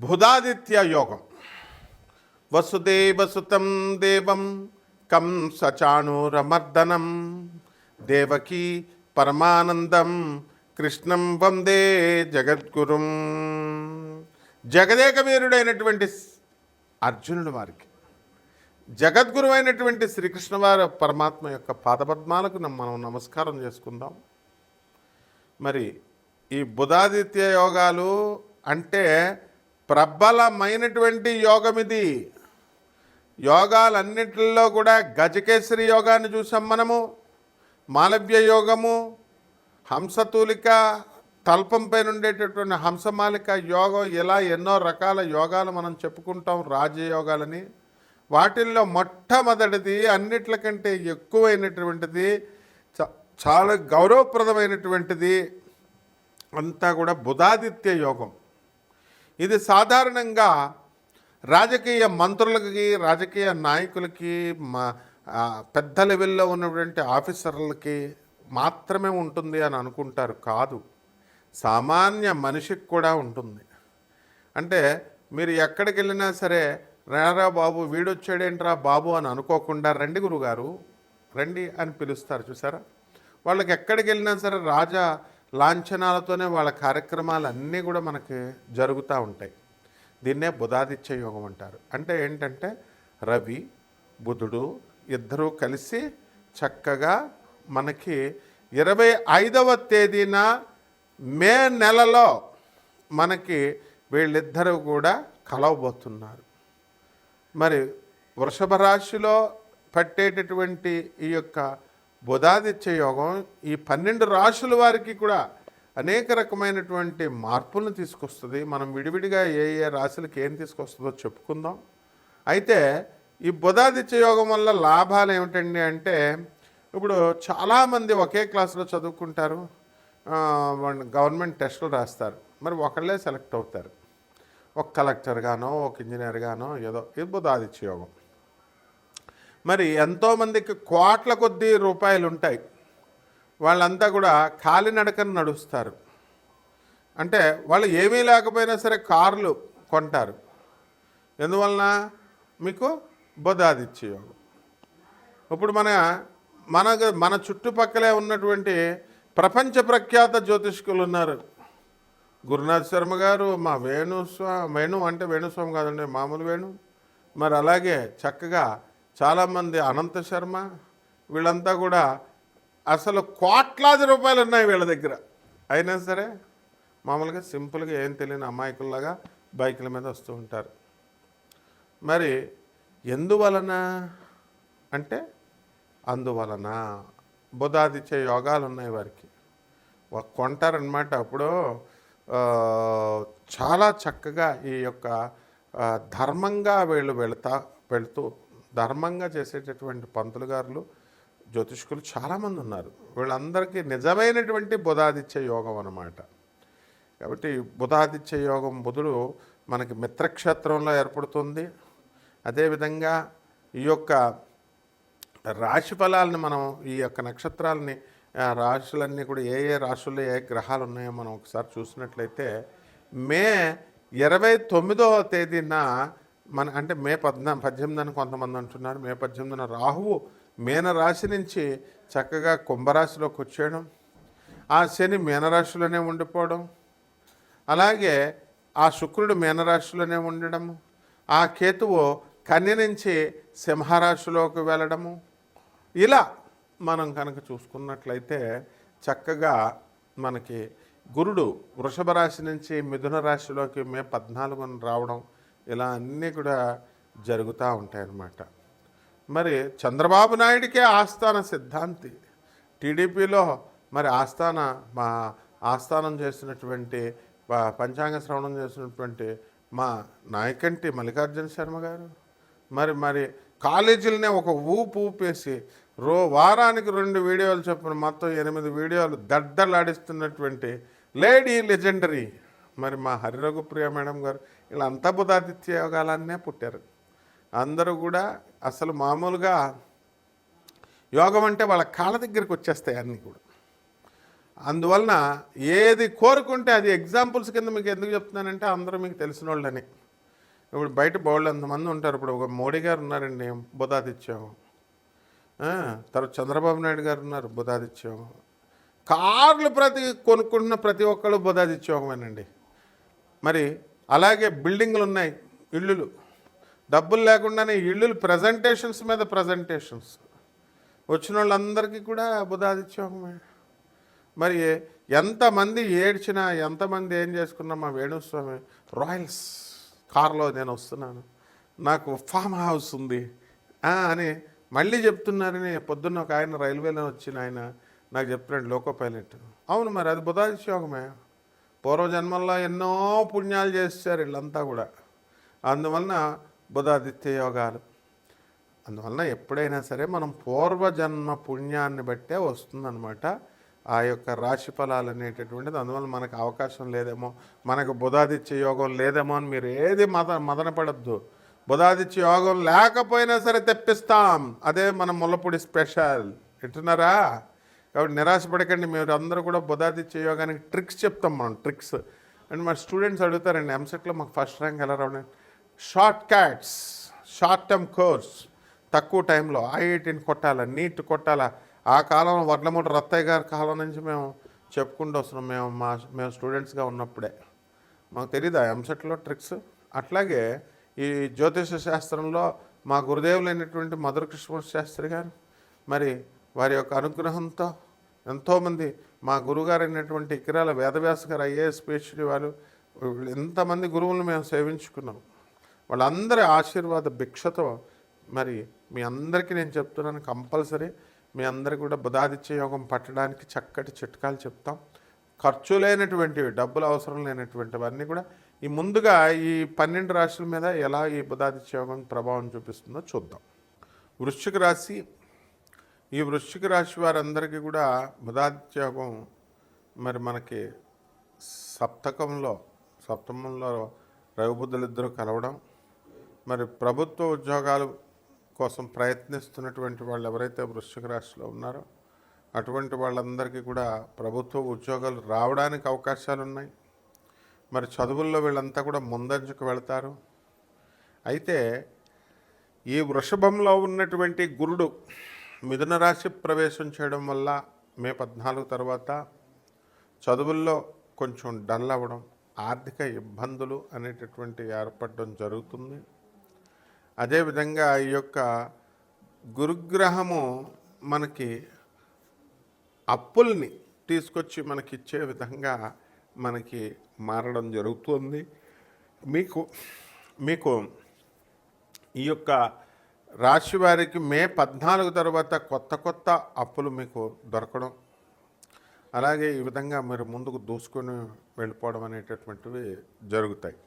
బుధాదిత్య యోగం. వసుదేవసుతం దేవం కంసచాణూరమర్దనం దేవకీ పరమానందం కృష్ణం వందే జగద్గురుం. జగదేక వీరుడైనటువంటి అర్జునుడు వారికి జగద్గురు అయినటువంటి శ్రీకృష్ణ వారి పరమాత్మ యొక్క పాదపద్మాలకు మనం నమస్కారం చేసుకుందాం. మరి ఈ బుధాదిత్య యోగాలు అంటే ప్రబలమైనటువంటి యోగం ఇది. యోగాలన్నింటిలో కూడా గజకేసరి యోగాన్ని చూసాం మనము, మాలవ్య యోగము, హంసతూలిక తల్పంపై ఉండేటటువంటి హంసమాలిక యోగం, ఇలా ఎన్నో రకాల యోగాలు మనం చెప్పుకుంటాం రాజయోగాలని. వాటిల్లో మొట్టమొదటిది, అన్నిట్లకంటే ఎక్కువైనటువంటిది, చాలా గౌరవప్రదమైనటువంటిది అంతా కూడా బుధాదిత్య యోగం. ఇది సాధారణంగా రాజకీయ మంత్రులకి, రాజకీయ నాయకులకి, పెద్ద లెవెల్లో ఉన్నటువంటి ఆఫీసర్లకి మాత్రమే ఉంటుంది అని అనుకుంటారు. కాదు, సామాన్య మనిషికి కూడా ఉంటుంది. అంటే మీరు ఎక్కడికి వెళ్ళినా సరే, రారా బాబు, వీడొచ్చాడేంట్రా బాబు అని అనుకోకుండా రండి గురుగారు రండి అని పిలుస్తారు. చూసారా? వాళ్ళకి ఎక్కడికి వెళ్ళినా సరే రాజా లాంఛనాలతోనే వాళ్ళ కార్యక్రమాలు అన్నీ కూడా మనకి జరుగుతూ ఉంటాయి. దీన్నే బుధాదిత్య యోగం అంటారు. అంటే ఏంటంటే రవి బుధుడు ఇద్దరూ కలిసి చక్కగా మనకి 25వ తేదీన మే నెలలో మనకి వీళ్ళిద్దరూ కూడా కలవబోతున్నారు. మరి వృషభ రాశిలో పట్టేటటువంటి ఈ యొక్క బుధాదిత్య యోగం ఈ 12 రాశుల వారికి కూడా అనేక రకమైనటువంటి మార్పులను తీసుకొస్తుంది. మనం విడివిడిగా ఏ ఏ రాశులకి ఏం తీసుకొస్తుందో చెప్పుకుందాం. అయితే ఈ బుధాదిత్య యోగం వల్ల లాభాలు ఏమిటండి అంటే, ఇప్పుడు చాలామంది ఒకే క్లాసులో చదువుకుంటారు, గవర్నమెంట్ టెస్టులు రాస్తారు, మరి ఒకళ్ళే సెలెక్ట్ అవుతారు. ఒక కలెక్టర్ గానో ఒక ఇంజనీర్ గానో ఏదో. ఇది బుధాదిత్య యోగం. మరి ఎంతోమందికి కోట్ల కొద్దీ రూపాయలు ఉంటాయి, వాళ్ళంతా కూడా కాలినడకను నడుస్తారు. అంటే వాళ్ళు ఏమీ లేకపోయినా సరే కార్లు కొంటారు. ఎందువలన? మీకు బుధాదిత్య యోగం. ఇప్పుడు మన చుట్టుపక్కలే ఉన్నటువంటి ప్రపంచ ప్రఖ్యాత జ్యోతిష్కులు ఉన్నారు. గురునాథ్ శర్మ గారు, మా వేణు అంటే వేణుస్వామి కాదండి, మామూలు వేణు. మరి అలాగే చక్కగా చాలామంది, అనంత శర్మ, వీళ్ళంతా కూడా అసలు కోట్లాది రూపాయలు ఉన్నాయి వీళ్ళ దగ్గర. అయినా సరే మామూలుగా సింపుల్గా ఏం తెలియని అమాయకుల్లాగా బైకుల మీద వస్తూ ఉంటారు. మరి ఎందువలన అంటే, అందువలన బుధాదిత్య యోగాలు ఉన్నాయి వారికి. కొంటారనమాట. అప్పుడు చాలా చక్కగా ఈ యొక్క ధర్మంగా వీళ్ళు వెళుతూ ధర్మంగా చేసేటటువంటి పంతులు గారులు, జ్యోతిష్కులు చాలామంది ఉన్నారు. వీళ్ళందరికీ నిజమైనటువంటి బుధాదిత్య యోగం అన్నమాట. కాబట్టి బుధాదిత్య యోగం, బుధుడు మనకి మిత్రక్షేత్రంలో ఏర్పడుతుంది. అదేవిధంగా ఈ యొక్క రాశి ఫలాలని మనం, ఈ యొక్క నక్షత్రాలని, రాశులన్నీ కూడా ఏ ఏ రాశుల్లో ఏ గ్రహాలు ఉన్నాయో మనం ఒకసారి చూసినట్లయితే, మే 29వ తేదీన అంటే మే 18 అని కొంతమంది అంటున్నారు, మే 18న రాహువు మీనరాశి నుంచి చక్కగా కుంభరాశిలోకి వచ్చేయడం, ఆ శని మీనరాశిలోనే ఉండిపోవడం, అలాగే ఆ శుక్రుడు మీనరాశిలోనే ఉండడము, ఆ కేతువు కన్య నుంచి సింహరాశిలోకి వెళ్ళడము, ఇలా మనం కనుక చూసుకున్నట్లయితే చక్కగా మనకి గురుడు వృషభ రాశి నుంచి మిథున రాశిలోకి మే 14న రావడం, ఇలా అన్నీ కూడా జరుగుతూ ఉంటాయన్నమాట. మరి చంద్రబాబు నాయుడికే ఆస్థాన సిద్ధాంతి, టీడీపీలో మరి ఆస్థానం చేసినటువంటి, పంచాంగ శ్రవణం చేసినటువంటి మా నాయకంటి మల్లికార్జున శర్మ గారు, మరి కాలేజీలనే ఒక ఊపేసి వారానికి 2 వీడియోలు చొప్పున మొత్తం 8 వీడియోలు దడ్డలాడిస్తున్నటువంటి లేడీ లెజెండరీ మరి మా హరిరఘుప్రియ మేడం గారు, వీళ్ళంతా బుధాదిత్య యోగాలన్నే పుట్టారు. అందరూ కూడా అసలు మామూలుగా యోగం అంటే వాళ్ళ కాళ్ళ దగ్గరికి వచ్చేస్తాయి అన్నీ కూడా. అందువలన ఏది కోరుకుంటే అది ఎగ్జాంపుల్స్ కింద మీకు ఎందుకు చెప్తున్నానంటే అందరూ మీకు తెలిసిన వాళ్ళని. ఇప్పుడు బయట బోళ్ళు అంతమంది ఉంటారు. ఇప్పుడు ఒక మోడీ గారు ఉన్నారండి, బుధాదిత్యం. తర్వాత చంద్రబాబు నాయుడు గారు ఉన్నారు, బుధాదిత్యం. కార్లు కొనుక్కుంటున్న ప్రతి ఒక్కళ్ళు బుధాదిత్యోగమేనండి. మరి అలాగే బిల్డింగ్లు ఉన్నాయి, ఇళ్ళు, డబ్బులు లేకుండానే ఇళ్ళు ప్రజెంటేషన్స్ మీద ప్రజెంటేషన్స్ వచ్చిన వాళ్ళందరికీ కూడా బుధాదిత్యోగమే. మరి ఎంతమంది ఏడ్చినా, ఎంతమంది ఏం చేసుకున్నా, మా వేణుస్వామి రాయల్స్ కార్లో నేను వస్తున్నాను, నాకు ఫామ్ హౌస్ ఉంది అని మళ్ళీ చెప్తున్నారని పొద్దున్న ఒక ఆయన రైల్వేలో వచ్చిన ఆయన నాకు చెప్తున్నాడు, లోకో పైలట్. అవును, మరి అది బుధాదిత్యోగమే. పూర్వజన్మల్లో ఎన్నో పుణ్యాలు చేశారు వీళ్ళంతా కూడా. అందువలన బుధాదిత్య యోగాలు. అందువలన ఎప్పుడైనా సరే మనం పూర్వజన్మ పుణ్యాన్ని బట్టే వస్తుందన్నమాట ఆ యొక్క రాశి ఫలాలు అనేటటువంటిది. అందువల్ల మనకు అవకాశం లేదేమో, మనకు బుధాదిత్య యోగం లేదేమో అని మీరు ఏది మదనపడద్దు. బుధాదిత్య యోగం లేకపోయినా సరే తెప్పిస్తాం. అదే మన ముల్లపూడి స్పెషల్. వింటున్నారా? కాబట్టి నిరాశపడకండి. మీరు అందరూ కూడా బుధాదిత్య యోగానికి ట్రిక్స్ చెప్తాం మనం, ట్రిక్స్. అండ్ మా స్టూడెంట్స్ అడుగుతారండి, ఎంసెట్లో మాకు ఫస్ట్ ర్యాంక్ ఎలా రావడం? Short cuts, short term course, తక్కువ టైంలో ఐఐటీని కొట్టాలా, నీట్ కొట్టాలా. ఆ కాలంలో వడ్లమూడి రత్తయ్య గారి కాలం నుంచి మేము చెప్పుకుంటూ వస్తున్నాం. మేము స్టూడెంట్స్గా ఉన్నప్పుడే మాకు తెలీదా ఎంసెట్లో ట్రిక్స్. అట్లాగే ఈ జ్యోతిష శాస్త్రంలో మా గురుదేవులైనటువంటి మధుర కృష్ణమూర్తి శాస్త్రి గారు, మరి వారి యొక్క అనుగ్రహంతో ఎంతోమంది, మా గురువుగారు అయినటువంటి ఇకిరాల వేదవ్యాస గారు ఐఏఎస్ పిహెచ్డి వారు, ఎంతమంది గురువులను మేము సేవించుకున్నాం. వాళ్ళందరి ఆశీర్వాద భిక్షతో మరి మీ అందరికీ నేను చెప్తున్నాను, కంపల్సరీ మీ అందరికీ కూడా బుధాదిత్య యోగం పట్టడానికి చక్కటి చిట్కాలు చెప్తాం. ఖర్చు లేనటువంటివి, డబ్బులు అవసరం లేనటువంటివన్నీ కూడా ఈ ముందుగా ఈ 12 రాశుల మీద ఎలా ఈ బుధాదిత్య యోగం ప్రభావం చూపిస్తుందో చూద్దాం. వృశ్చిక రాశి. ఈ వృశ్చిక రాశి వారందరికీ కూడా బుధాదిత్య యోగం మరి మనకి సప్తమంలో రవిబుద్ధులు ఇద్దరు కలవడం, మరి ప్రభుత్వ ఉద్యోగాలు కోసం ప్రయత్నిస్తున్నటువంటి వాళ్ళు ఎవరైతే వృశ్చిక రాశిలో ఉన్నారో అటువంటి వాళ్ళందరికీ కూడా ప్రభుత్వ ఉద్యోగాలు రావడానికి అవకాశాలు ఉన్నాయి. మరి చదువుల్లో వీళ్ళంతా కూడా ముందంజకు వెళతారు. అయితే ఈ వృషభంలో ఉన్నటువంటి గురుడు మిథున రాశి ప్రవేశం చేయడం వల్ల మే 14 తర్వాత చదువుల్లో కొంచెం డల్ అవ్వడం, ఆర్థిక ఇబ్బందులు అనేటటువంటి ఏర్పడడం జరుగుతుంది. అదేవిధంగా ఈ యొక్క గురుగ్రహము మనకి అప్పుల్ని తీసుకొచ్చి మనకిచ్చే విధంగా మనకి మారడం జరుగుతుంది. మీకు ఈ యొక్క రాశి వారికి మే 14 తర్వాత కొత్త అప్పులు మీకు దొరకడం, అలాగే ఈ విధంగా మీరు ముందుకు దూసుకొని వెళ్ళిపోవడం అనేటటువంటివి జరుగుతాయి.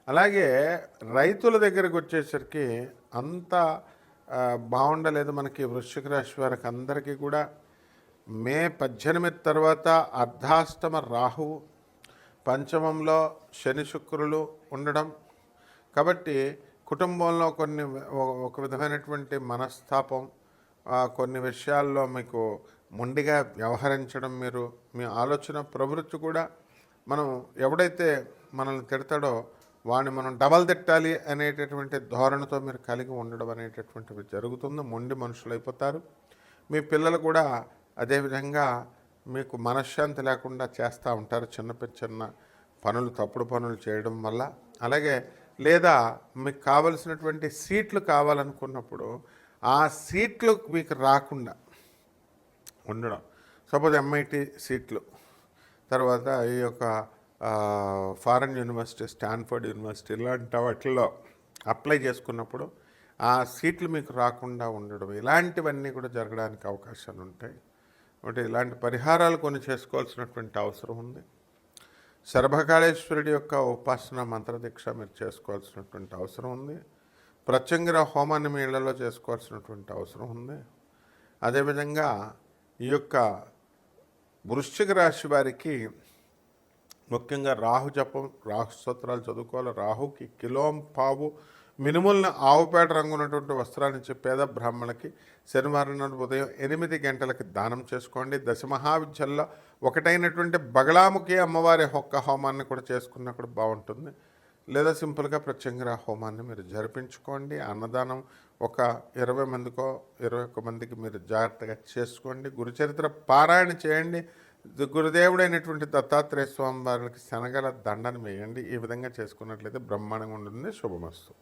అలాగే రైతుల దగ్గరికి వచ్చేసరికి అంత బాగుండలేదు మనకి వృశ్చిక రాశి వారికి అందరికీ కూడా. మే 18 తర్వాత అర్ధాష్టమ రాహువు, పంచమంలో శని శుక్రులు ఉండడం, కాబట్టి కుటుంబంలో ఒక విధమైనటువంటి మనస్తాపం, కొన్ని విషయాల్లో మీకు మొండిగా వ్యవహరించడం, మీ ఆలోచన ప్రవృత్తి కూడా, మనం ఎవడైతే మనల్ని తిడతాడో వాడిని మనం డబల్ తిట్టాలి అనేటటువంటి ధోరణితో మీరు కలిగి ఉండడం అనేటటువంటివి జరుగుతుంది. మొండి మనుషులు అయిపోతారు. మీ పిల్లలు కూడా అదేవిధంగా మీకు మనశ్శాంతి లేకుండా చేస్తూ ఉంటారు, చిన్న పనులు, తప్పుడు పనులు చేయడం వల్ల. అలాగే లేదా మీకు కావలసినటువంటి సీట్లు కావాలనుకున్నప్పుడు ఆ సీట్లు మీకు రాకుండా ఉండడం. సపోజ్ MIT సీట్లు, తర్వాత ఈ యొక్క ఫారెన్ యూనివర్సిటీ, స్టాన్ఫర్డ్ యూనివర్సిటీ, ఇలాంటి వాటిల్లో అప్లై చేసుకున్నప్పుడు ఆ సీట్లు మీకు రాకుండా ఉండడం, ఇలాంటివన్నీ కూడా జరగడానికి అవకాశాలు ఉంటాయి. కాబట్టి ఇలాంటి పరిహారాలు కొన్ని చేసుకోవాల్సినటువంటి అవసరం ఉంది. శరభకాళేశ్వరుడి యొక్క ఉపాసన మంత్రదీక్ష మీరు చేసుకోవాల్సినటువంటి అవసరం ఉంది. ప్రత్యంగిర హోమాన్ని మీ ఇళ్లలో చేసుకోవాల్సినటువంటి అవసరం ఉంది. అదేవిధంగా ఈ యొక్క వృశ్చిక రాశి వారికి ముఖ్యంగా రాహు జపం, రాహు స్తోత్రాలు చదువుకోవాలి. రాహుకి కిలోంపావు మినుములను ఆవుపేట రంగు ఉన్నటువంటి వస్త్రాన్ని ఇచ్చి పేద బ్రాహ్మణులకి శనివారం నాడు ఉదయం 8 గంటలకి దానం చేసుకోండి. దశమహావిద్యల్లో ఒకటైనటువంటి బగళాముఖి అమ్మవారి ఒక్క హోమాన్ని కూడా చేసుకున్నా కూడా బాగుంటుంది. లేదా సింపుల్గా ప్రత్యంగిర హోమాన్ని మీరు జరిపించుకోండి. అన్నదానం ఒక 20 మందికో 21 మందికి మీరు జాగ్రత్తగా చేసుకోండి. గురుచరిత్ర పారాయణ చేయండి. గురుదేవుడైనటువంటి దత్తాత్రేయ స్వామి వారికి శనగల దండను వేయండి. ఈ విధంగా చేసుకున్నట్లయితే బ్రహ్మాండంగా ఉంటుంది. శుభమస్తు.